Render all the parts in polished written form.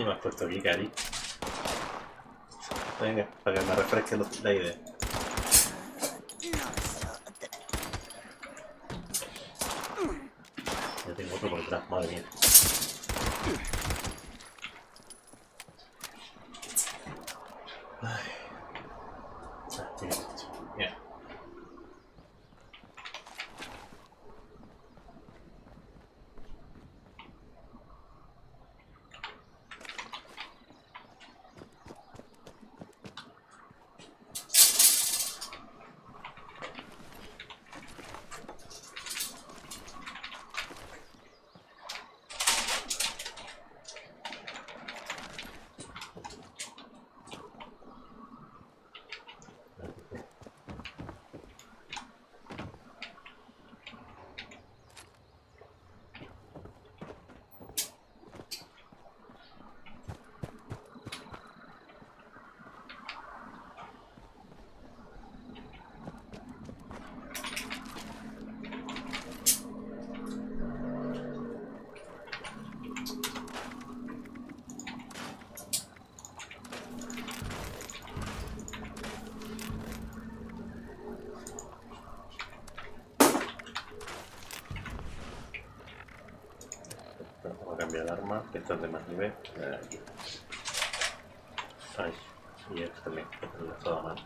Y me has puesto aquí, Cari. Venga, para que me refresque la idea. Ya tengo otro por detrás, madre mía. Ay. Bien. Vamos a cambiar de arma, que esta es de más nivel. Aquí. Ay, y esto también, que es la toda mano.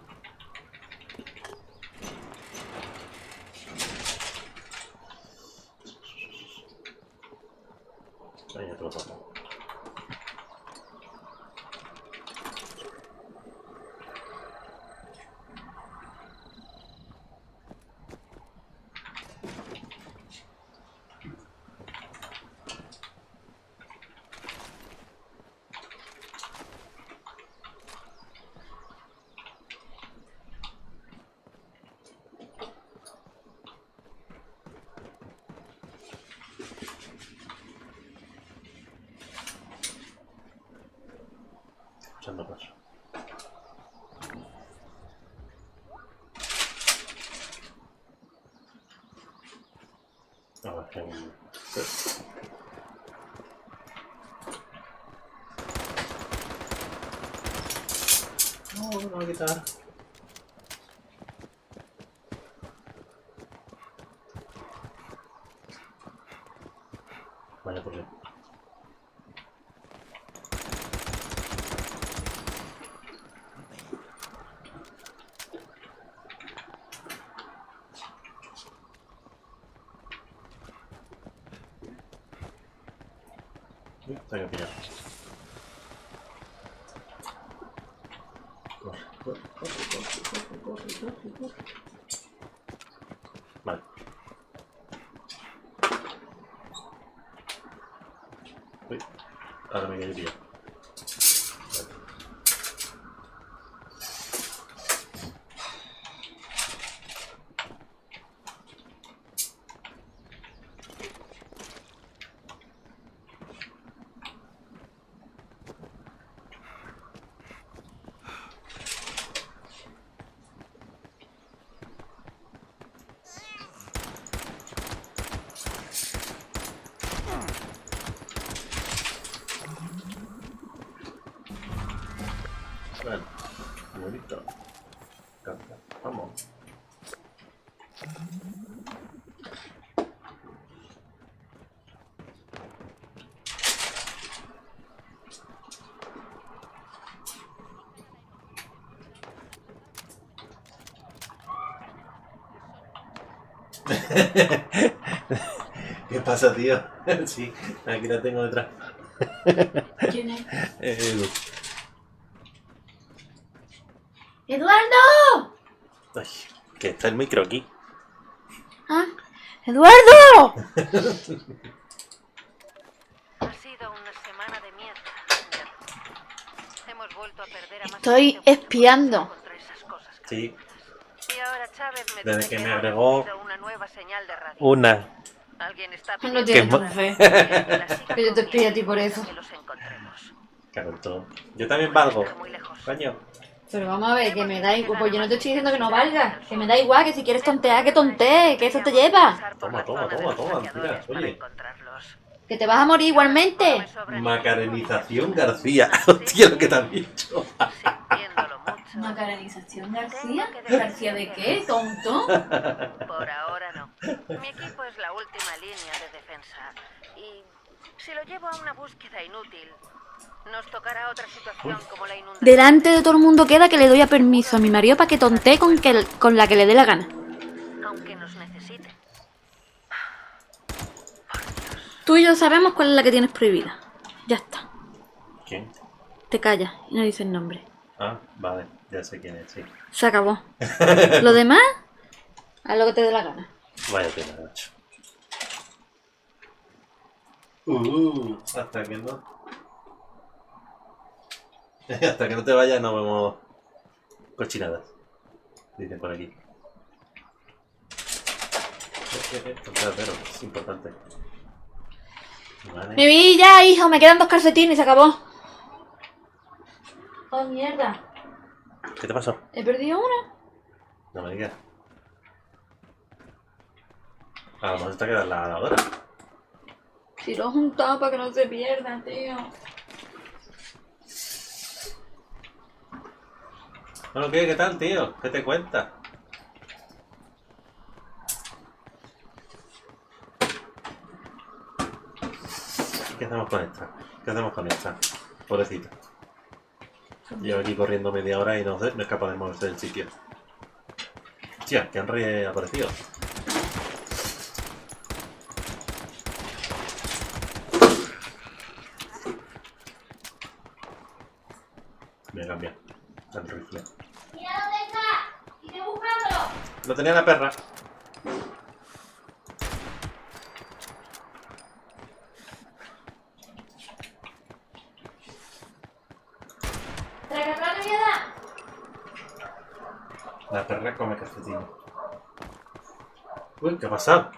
Ahí ya te lo pongo. Echando paso. A ver, no, no me va a quitar. Vaya por Dios. Tengo que pillar. Corre, corre, corre, corre, corre, corre, corre. Vale. Uy, ahora me quedé pillado. Bueno, bonito. Canta. Vamos. ¿Qué pasa, tío? Sí, aquí la tengo detrás. ¿Quién es? Edu. ¡Eduardo! Ay, que está el micro aquí. ¿Ah? ¡Eduardo! Ha sido una semana de mierda. Hemos vuelto a perder a más Estoy gente espiando. contra esas cosas. Sí, Y ahora Chávez me desde dice que me ha agregó recibido una nueva señal de radio. una. Alguien está No pidiendo tienes ¿Qué tu fe. que la siga Que yo te espíe a ti comiendo por hasta eso. que los encontremos. Carotón. Yo también valgo. Está muy lejos. Coño. Pero vamos a ver, que me da igual. Pues yo no te estoy diciendo que no valga. Que me da igual, que si quieres tontear, que tontee. Que eso te lleva. Toma, toma, toma, toma, mira, Para oye. encontrarlos. Que te vas a morir igualmente. Me sobra ni Macarenización García. Hostia, lo que te han dicho. sintiéndolo mucho. ¿Macarenización García? ¿García de qué, tonto? Por ahora no. Mi equipo es la última línea de defensa. Y si lo llevo a una búsqueda inútil, nos tocará otra situación como la inundación. Delante de todo el mundo queda que le doy a permiso a mi marido para que tontee con la que le dé la gana. Aunque nos necesite. Tú y yo sabemos cuál es la que tienes prohibida. Ya está. ¿Quién? Te callas y no dices el nombre. Ah, vale, ya sé quién es, sí. Se acabó. Lo demás, haz lo que te dé la gana. Vaya pena, macho. Hasta que no. Hasta que no te vayas no vemos cochinadas. Dicen por aquí. Pero es importante. Vale. Me vi ya, hijo, me quedan 2 calcetines y se acabó. Oh, mierda. ¿Qué te pasó? He perdido una. No me digas. A lo mejor está quedando la lavadora. Si lo he juntado para que no se pierda, tío. Bueno, ¿qué tal, tío? ¿Qué te cuentas? ¿Qué hacemos con esta? ¿Qué hacemos con esta? Pobrecita. Llevo aquí corriendo media hora y no sé, no es capaz de moverse del sitio. Hostia, que han reaparecido. Voy a cambiar el rifle. ¡Mira dónde está! ¡Iré buscándolo! Lo tenía la perra. ¡Traga la mierda! La perra come calcetines. Uy, ¿qué ha pasado?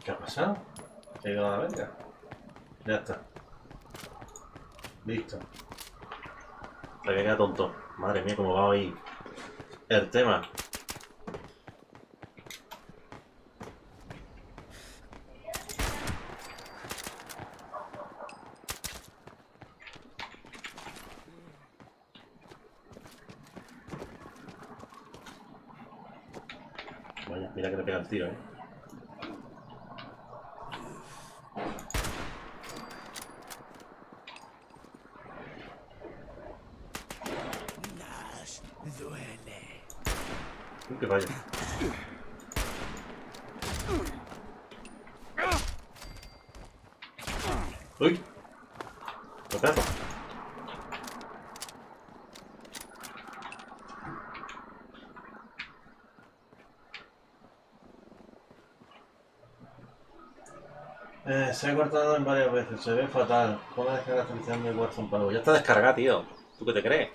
¿Qué ha pasado? ¿Se ha ido a la verga? Ya está. Listo. Se había quedado tonto. Madre mía, cómo va hoy el tema. Vaya, mira que le pega el tiro, Que vaya. Uy. Lo cazo. Se ha cortado en varias veces, se ve fatal. Pon a descargar la función de Warzone para... Ya está descargada, tío. ¿Tú qué te crees?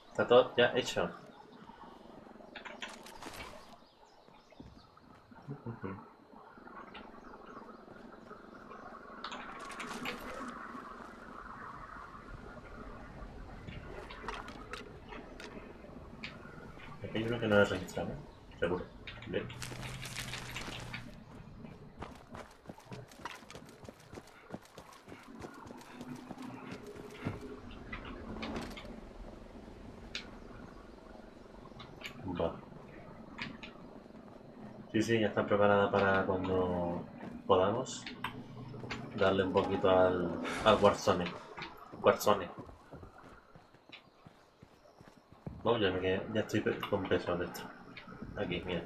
Está todo ya hecho. Aquí hay uno que no es registrado, seguro. Bien. Va. Sí, ya está preparada para cuando podamos darle un poquito al Warzone. No, ya estoy con peso de esto. Aquí, mira.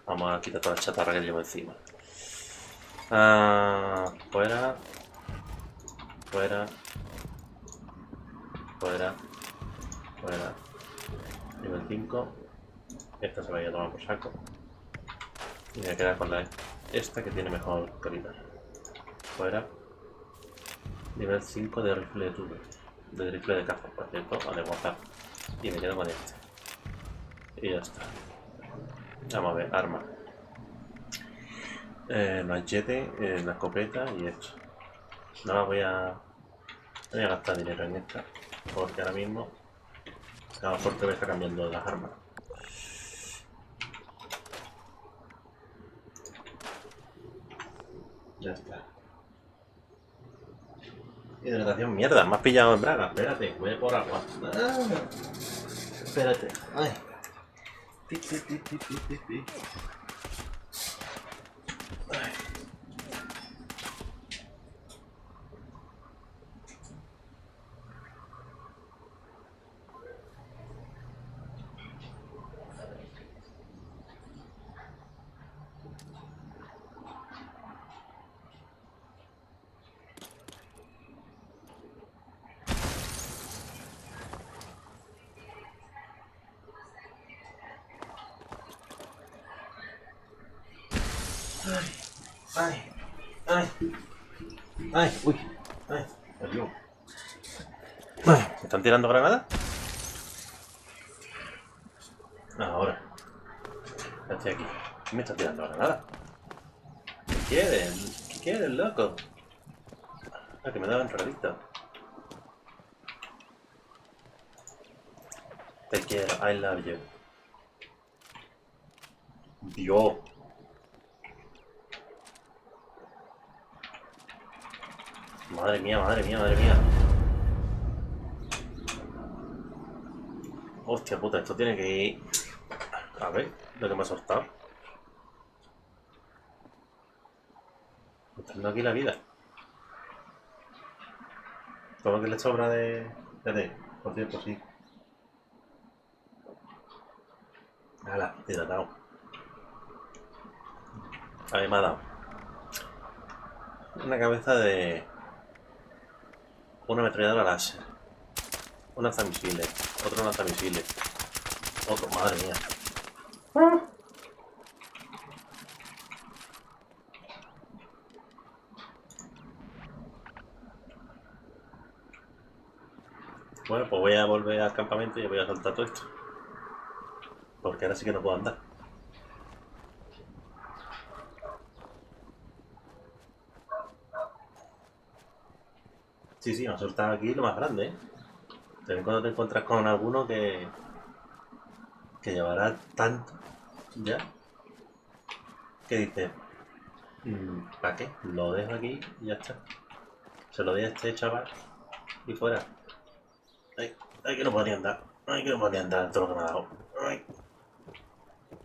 Vamos a quitar toda la chatarra que llevo encima. Fuera. Fuera. Fuera. Fuera. Nivel 5. Esta se va a ir a tomar por saco. Y me voy a quedar con esta que tiene mejor calidad. Fuera. Nivel 5 de rifle de tubo. De rifle de caza, por cierto, a desguazar. Y me quedo con este. Y ya está. Vamos a ver, arma. Machete, la escopeta y esto. Nada, voy a gastar dinero en esta. Porque ahora mismo, a lo mejor te está cambiando las armas. Ya está. Hidratación, mierda, me has pillado en braga. Espérate, voy por agua. Espérate. Ay. Pi, pi, pi, pi, pi, pi, pi. Ay. Ay, ay, ay, uy, ay, adiós. ¿Me están tirando granadas? Ahora. Ya estoy aquí. ¿Quién me está tirando granadas? ¿Qué quieren? ¿Qué quieren, loco? Ah, que me daban enredito. Te quiero, I love you. Dios. Madre mía, madre mía, madre mía. Hostia puta, esto tiene que ir... A ver, lo que me ha soltado. Me está dando aquí la vida. Todo lo que le sobra de... por cierto, sí. Hala, hidratado. A ver, me ha dado una cabeza de... una ametralladora láser. Un lanzamisiles. Otro lanzamisiles. Otro, madre mía. Bueno, pues voy a volver al campamento y voy a soltar todo esto. Porque ahora sí que no puedo andar. Sí, sí, me ha soltado aquí lo más grande, ¿eh? También cuando te encuentras con alguno que llevará tanto ya que dices, ¿para qué? Lo dejo aquí y ya está. Se lo doy a este chaval y fuera. Ay, ay, que no podía andar. Ay, que no podía andar todo lo que me ha dado. Ay.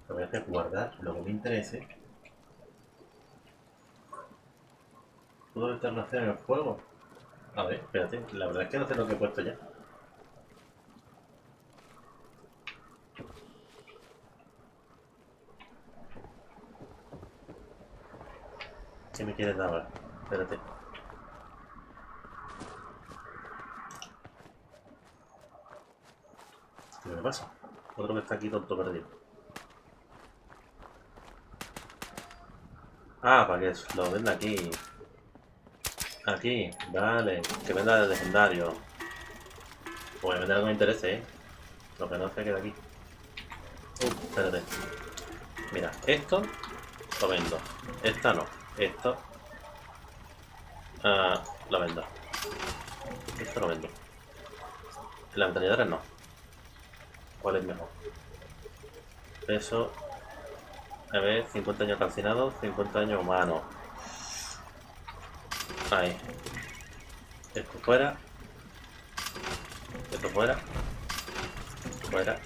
Lo voy a hacer guardar lo que me interese. ¿Puedo alternación en el fuego? A ver, espérate, la verdad es que no sé lo que he puesto ya. ¿Qué me quieres dar ahora? Espérate. ¿Qué me pasa? Otro que está aquí tonto perdido. Ah, para que lo venda aquí. Aquí, vale. Que venda el legendario. Voy a vender algo que me interese, ¿eh? Lo que no se queda aquí. Espérate. Mira, esto lo vendo. Esta no. Esto lo vendo. Esto lo vendo. La ametralladora no. ¿Cuál es mejor? Peso. A ver, 50 años calcinado, 50 años humano. Ahí. Esto fuera. Esto fuera. Fuera.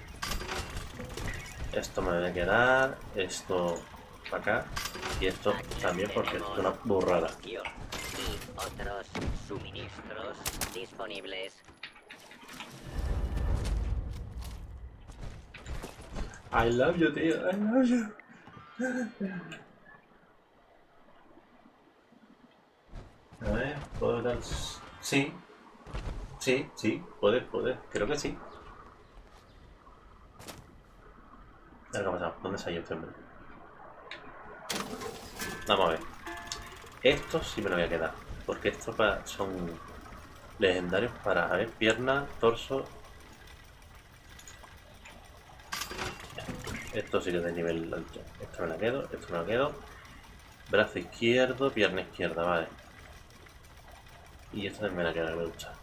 Esto me debe quedar. Esto para acá. Y esto también porque es una burrada. Y otros suministros disponibles. I love you, tío. I love you. A ver, ¿puedo dar? Sí. Sí, sí, puedes. Creo que sí. ¿Qué ha pasado? ¿Dónde se ha ido este hombre? Vamos a ver. Estos sí me lo voy a quedar. Porque estos son legendarios para, a ver, pierna, torso. Esto sí que es de nivel alto. Esto me la quedo, esto me lo quedo. Brazo izquierdo, pierna izquierda, vale. Y esto también me la quedo, me gusta.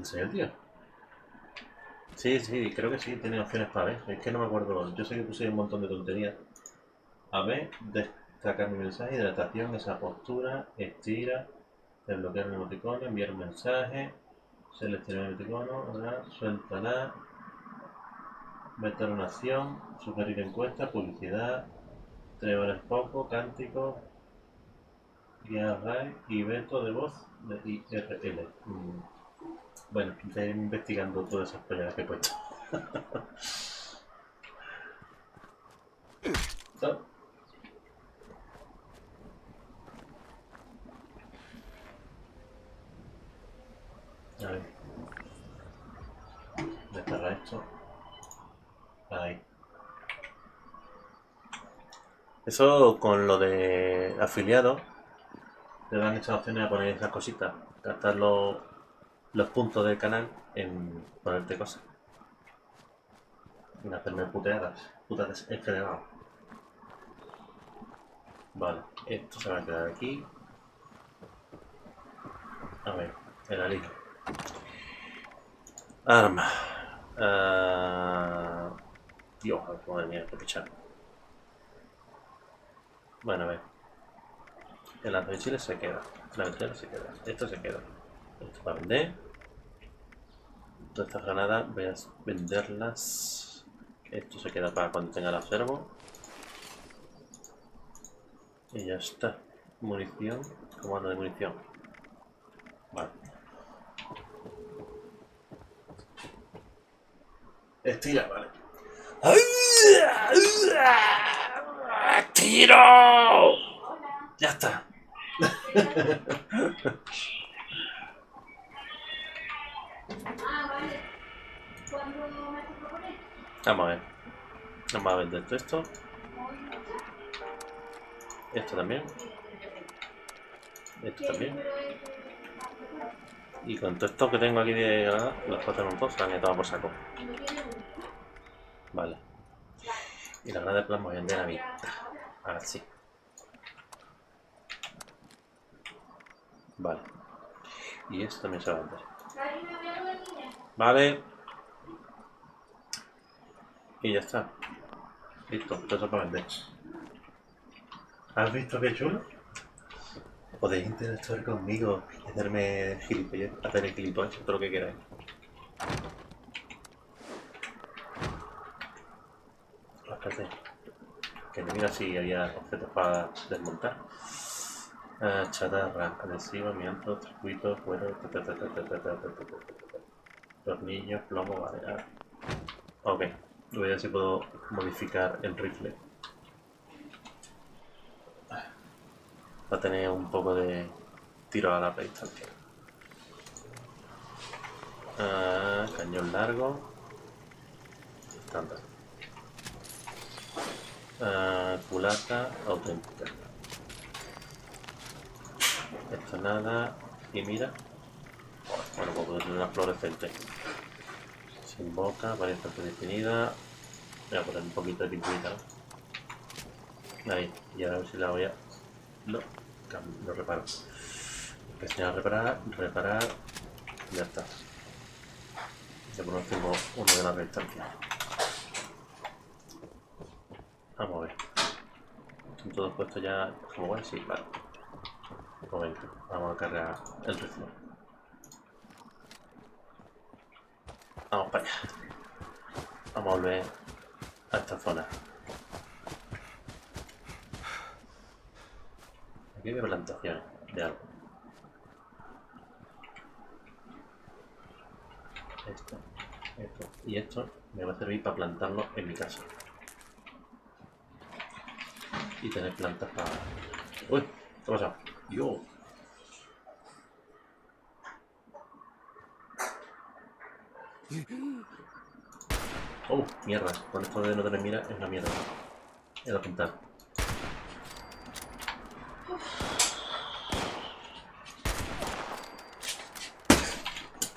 serio, tío? Sí, sí, creo que sí, tiene opciones para ver. Es que no me acuerdo. Yo sé que puse un montón de tonterías. A ver, destacar mi mensaje, hidratación, esa postura, estira, desbloquear el emoticono, enviar un mensaje, seleccionar el emoticono, suéltala, meter una acción, sugerir encuesta, publicidad, 3 horas poco, cántico, guía RAI y veto de voz de IRL. Bueno, estoy investigando todas esas pollas que he puesto. So. A ver. Descarga esto. Ahí. Eso con lo de afiliado te dan esas opciones a poner esas cositas. Gastar los puntos del canal en ponerte cosas. En hacerme puteadas. Putadas en general. Vale, esto se va a quedar aquí. A ver, el alivio. Arma. Dios, madre mía, qué pechado. Bueno, a ver. El arma de Chile se queda. La ventana se queda. Esto se queda. Esto para vender. Todas estas granadas voy a venderlas. Esto se queda para cuando tenga el observo. Y ya está. Munición. Comando de munición. Vale. Estira, vale. ¡Tiro! Ya está. Vamos a ver. Vamos a vender todo esto. Esto también. Esto también. Y con todo esto que tengo aquí de granada, los 4 en 2 se han tomado por saco. Vale. Y la granada de plasma voy a vender a mí. Ahora sí. Vale. Y esto también se va a vender. Vale. Y ya está. Listo, todo eso para vender. ¿Has visto qué chulo? Podéis interactuar conmigo y hacerme gilipollas, hacer el gilipollas, todo lo que queráis. Espérate. Que me mira si había objetos para desmontar. Chatarra, adhesivo, amianto, circuito, cuero, tornillos, plomo, vale. Ok, voy a ver si puedo modificar el rifle. Va a tener un poco de tiro a larga distancia. Cañón largo. Estándar. Culata auténtica. Esto nada. Y mira. Bueno, pues puedo tener una fluorescente. Sin boca, variante definida. Voy a poner un poquito de pinturita, ¿no? Ahí. Y ahora a ver si la voy a... No, lo reparo. Presionar reparar. Ya está. Ya por último uno de larga distancia. Vamos a ver. ¿Están todos puestos ya como guay? Sí, vale. Un momento. Vamos a cargar el rifle. Vamos para allá. Vamos a volver a esta zona. Aquí hay plantaciones de algo. Esto. Y esto me va a servir para plantarlo en mi casa. Y tener plantas para... ¡Uy! ¿Qué ha pasado? ¡Yo! ¡Oh! Mierda. Con esto de no tener mira es una mierda. He de apuntar.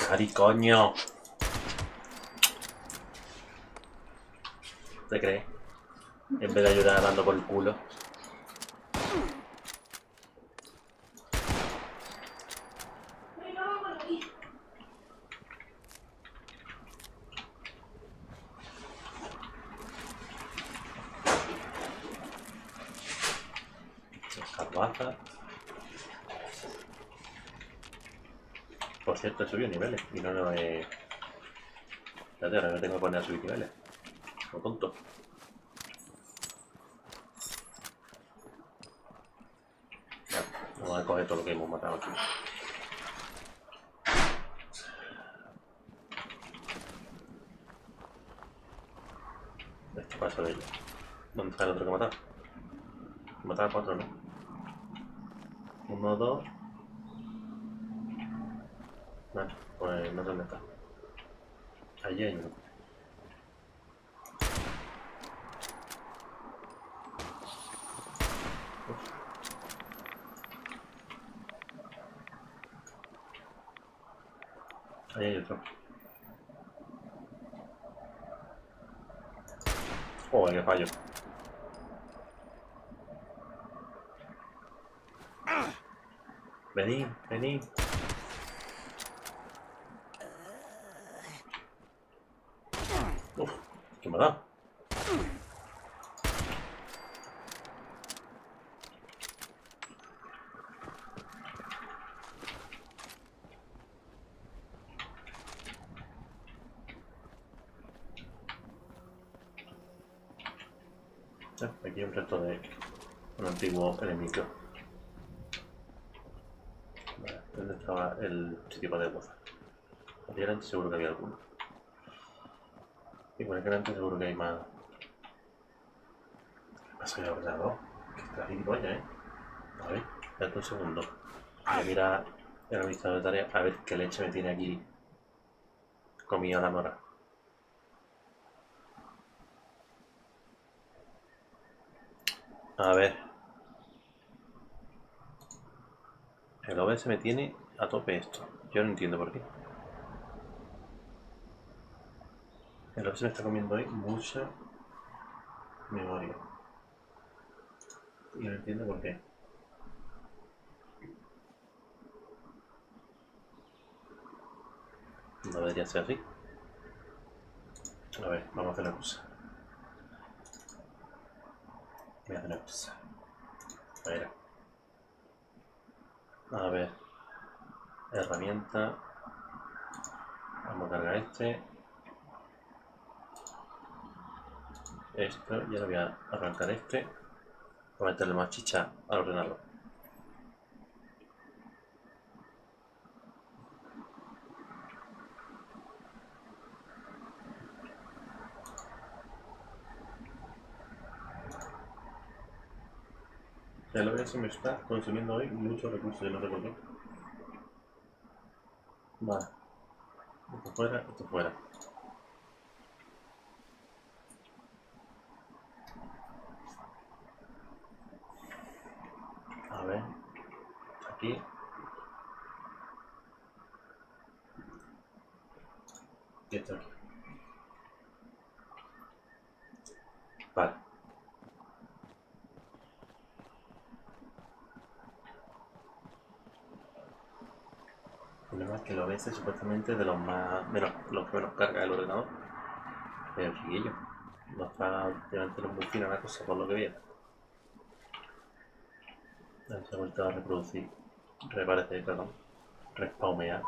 ¡Cari, coño! ¿Te crees? En vez de ayudar dando por el culo. baza. Por cierto, he subido niveles y no lo he... Espérate, ahora me tengo que poner a subir niveles. Como tonto. Vale, vamos a coger todo lo que hemos matado aquí. Este paso de ellos. ¿Dónde está el otro que matar? Matar a 4, ¿no? 1, 2. Vale, pues no sé dónde está. Allí hay uno. Ahí hay otro. Joder, qué fallo. Vení, vení. Uf, ¿qué me ha dado? Aquí hay un resto de un antiguo enemigo. Vale, ¿dónde estaba el sitio para desguazar? Aquí delante seguro que había alguno. Y por aquí delante seguro que hay más. ¿Qué pasa ya, ordenador? Que está aquí coña, A ver, espérate un segundo. Voy a mirar el administrador de tareas a ver qué leche me tiene aquí comido la mora. A ver. El OBS me tiene a tope esto. Yo no entiendo por qué. El OBS me está comiendo hoy mucha memoria. Y no entiendo por qué. No debería ser así. A ver, vamos a hacer una cosa. Voy a hacer una cosa. A ver. Herramienta. Vamos a cargar este. Esto. Y ahora voy a arrancar este. Para meterle más chicha al ordenador. El OBS me está consumiendo hoy muchos recursos, yo no sé por qué. Vale. Esto fuera, esto fuera. A ver. Aquí. Y esto aquí. Vale. El problema es que el OBS supuestamente de los más menos, los que menos carga el ordenador. Pero chiquillo, no está últimamente muy fina la cosa por lo que viene. Se ha vuelto a reproducir, reparece, perdón, respawmear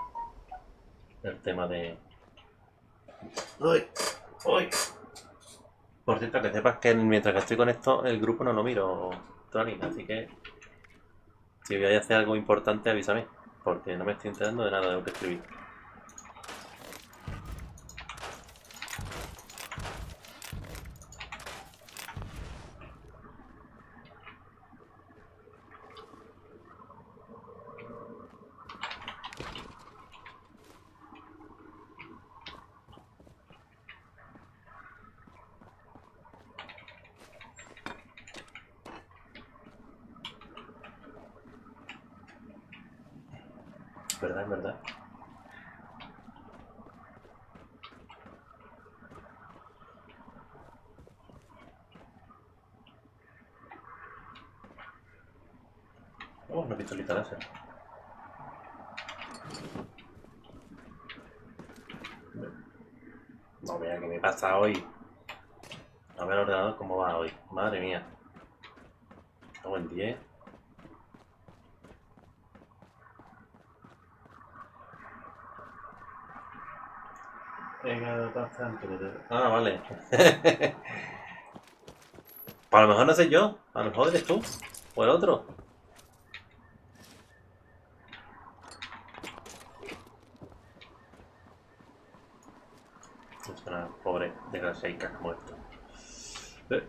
el tema de... ¡Uy! ¡Uy! Por cierto, que sepas que mientras que estoy con esto, el grupo no lo miro, Tony, así que si voy a hacer algo importante, avísame, porque no me estoy enterando de nada de lo que escribí. ¿Verdad? ¿Verdad? Oh, una pistolita láser. No vea qué me pasa hoy. A ver el ordenador cómo va hoy. Madre mía. Estamos en 10. Ah, vale. Pues a lo mejor no sé yo, a lo mejor eres tú o el otro. Es una pobre desgraciada como esto. El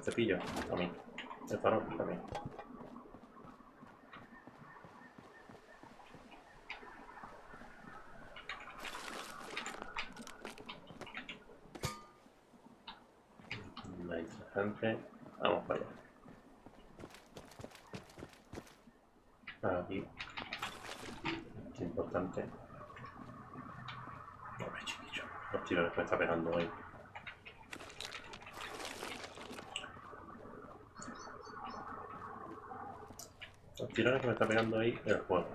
cepillo, también. El farol, también. Interesante. Vamos para allá. Aquí. Es importante. Hombre, chiquillo. Los tiros que me está pegando hoy. Los tirones que me está pegando ahí el juego.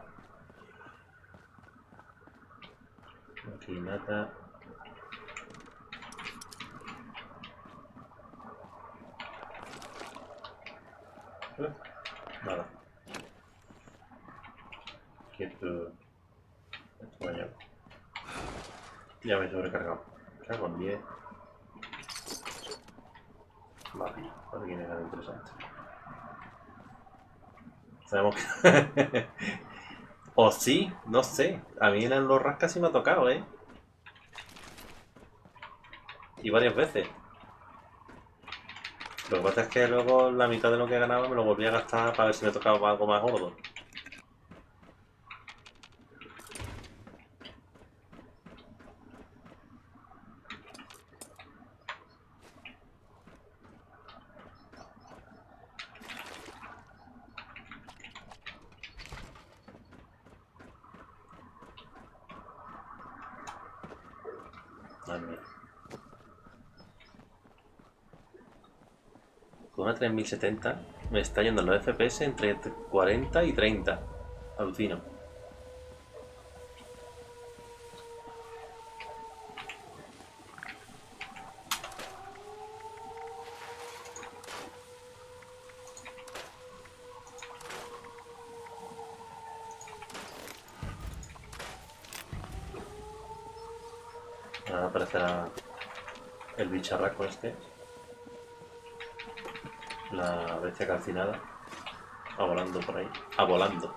Aquí nata. Nada. Quieto. Esto vaya. Ya me he sobrecargado. Cago en 10. Vale, ahora tiene algo interesante. Sabemos que... O sí, no sé. A mí en los rascas sí me ha tocado, ¿eh? Y varias veces. Lo que pasa es que luego la mitad de lo que ganaba me lo volví a gastar para ver si me tocaba algo más gordo. Madre mía. Con una 3070 me está yendo los FPS entre 40 y 30. Alucino. Ahora aparecerá el bicharraco este. La bestia calcinada. A volando por ahí. A volando.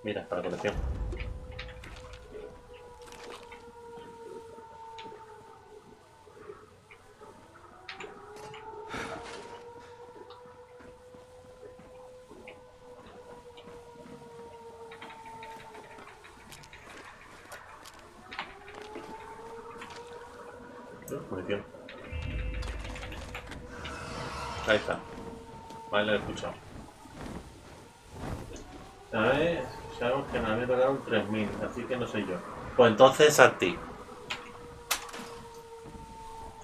Mira, para colección. Munición. Ahí está. Vale, lo he escuchado. A ver, sabemos que me había tocado un 3000, así que no soy yo. Pues entonces a ti.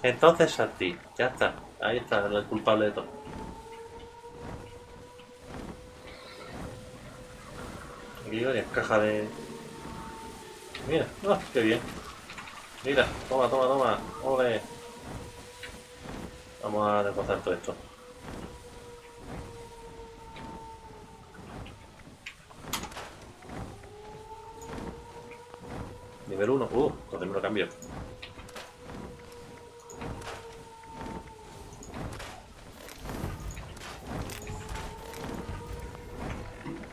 Entonces a ti. Ya está. Ahí está, el culpable de todo. Aquí hay varias cajas de... Mira, ¡oh, qué bien! Mira, toma, toma, toma. ¡Ole! Vamos a desmontar todo esto. Nivel 1. Entonces me lo cambio.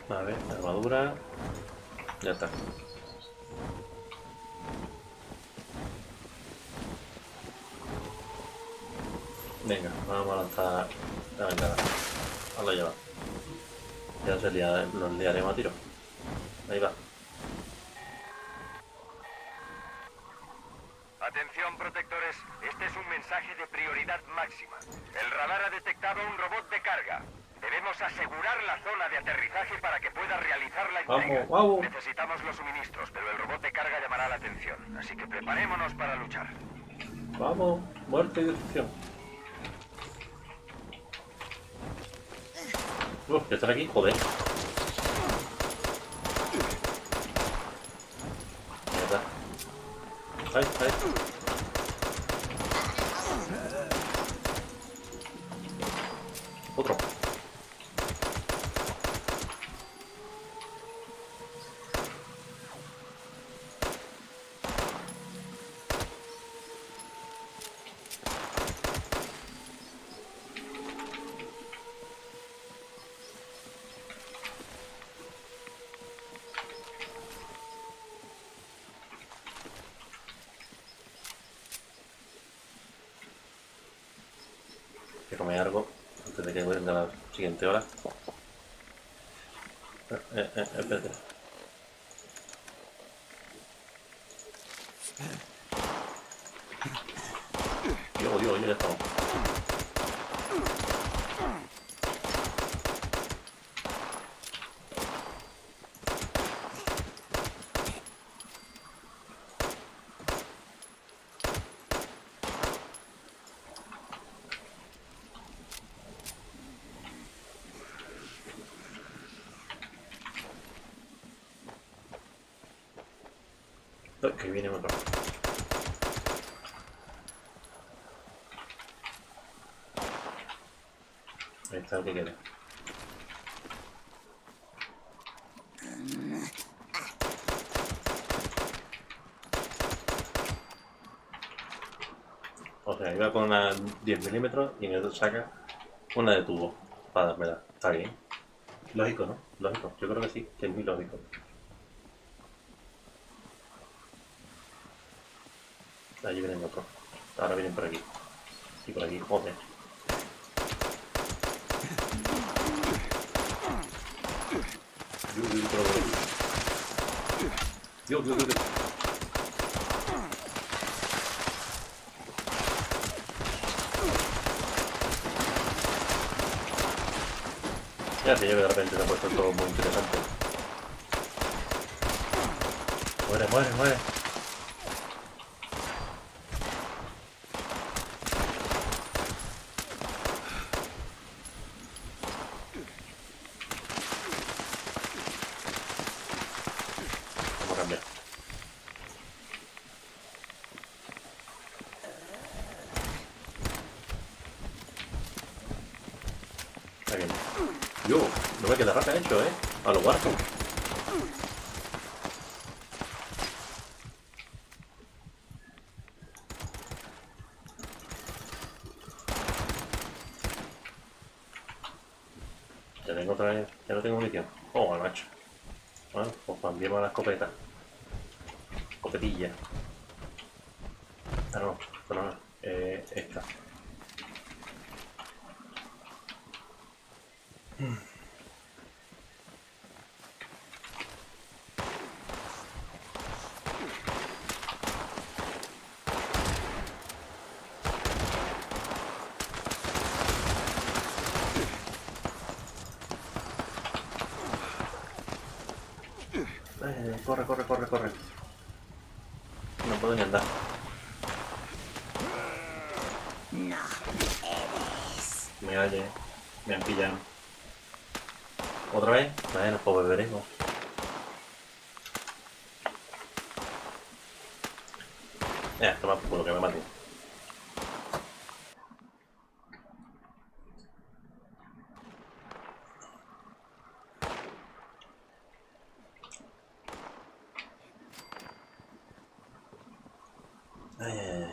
A ver, armadura. Ya está. Venga, vamos a lanzar la ventana. Hazlo llevar. Ya los liaremos a tiro. Ahí va. Atención, protectores. Este es un mensaje de prioridad máxima. El radar ha detectado un robot de carga. Debemos asegurar la zona de aterrizaje para que pueda realizar la entrega. Vamos. Necesitamos los suministros, pero el robot de carga llamará la atención. Así que preparémonos para luchar. Vamos, muerte y destrucción. Ya están aquí, joder. Mierda. Ahí. Otro. Que comer algo antes de que venga la siguiente hora. Espérate. Dios, ya estamos. Que viene otro. Ahí está el que quiere. O sea, iba con una 10 milímetros y me saca una de tubo para dármela. Está bien. Lógico, ¿no? Lógico. Yo creo que sí, que es muy lógico. Allí vienen otros. Ahora vienen por aquí. Sí, por aquí. Joder. Dios. Ya, que de repente se ha puesto todo muy interesante. Muere. Vamos a cambiar. Está bien. Yo, no me queda rata hecho, a lo guardo. Ya tengo otra vez, ya no tengo munición. Oh, macho. Bueno, pues cambiemos a la escopeta. Escopetilla. Ah, no, esta. Corre. No puedo ni andar. Me han pillado. ¿Otra vez? Bueno, pues beberemos. Ya, toma por culo que me maten. Ay.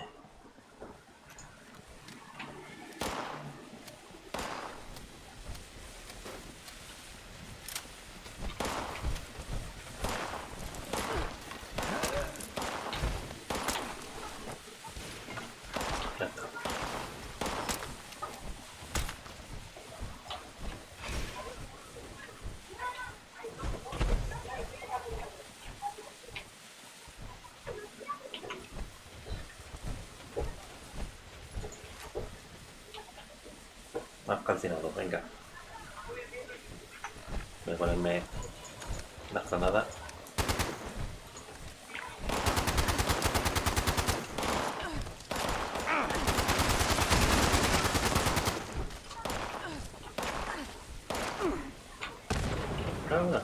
Ya está. Más calcinado, venga. Voy a ponerme las granadas. Ahora.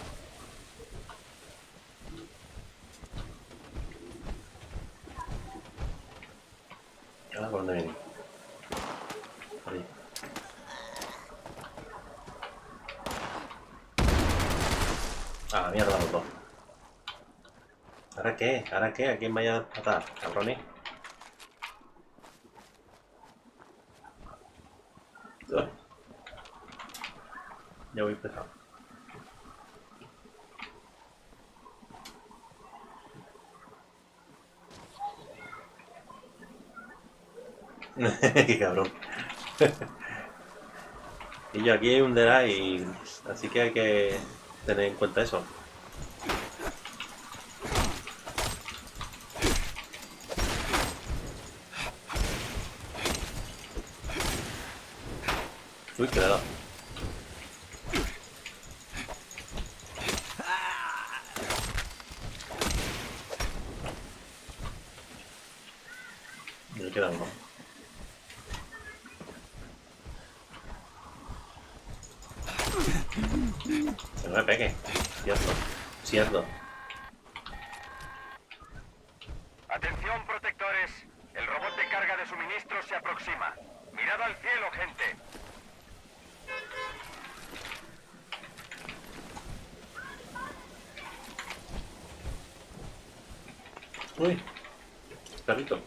¿Ahora por dónde viene? Por ahí. Ah, mierda, los dos. ¿Ahora qué? ¿Ahora qué? ¿A quién vaya a matar? Cabrones. Ya voy empezando. Qué cabrón. Y yo aquí hay un Derai, así que hay que tener en cuenta eso. Uy, que le he dado. Me queda uno. Que no me pegue. Cierto. Cierto. Atención, protectores. El robot de carga de suministros se aproxima. Mirad al cielo, gente. Uy. Carrito.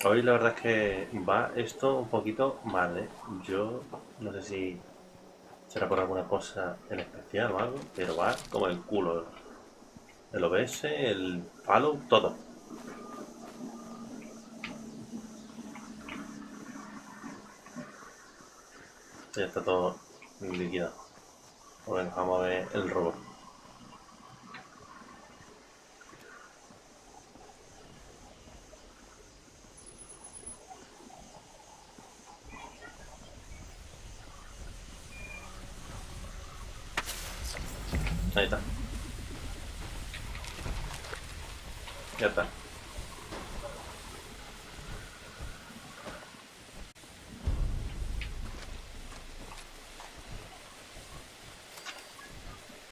Hoy la verdad es que va esto un poquito mal, ¿eh? Yo no sé si será por alguna cosa en especial o algo, pero va como el culo. El OBS, el follow, todo. Ya está todo liquidado. Bueno, vamos a ver el robot. Ahí está. Ya está.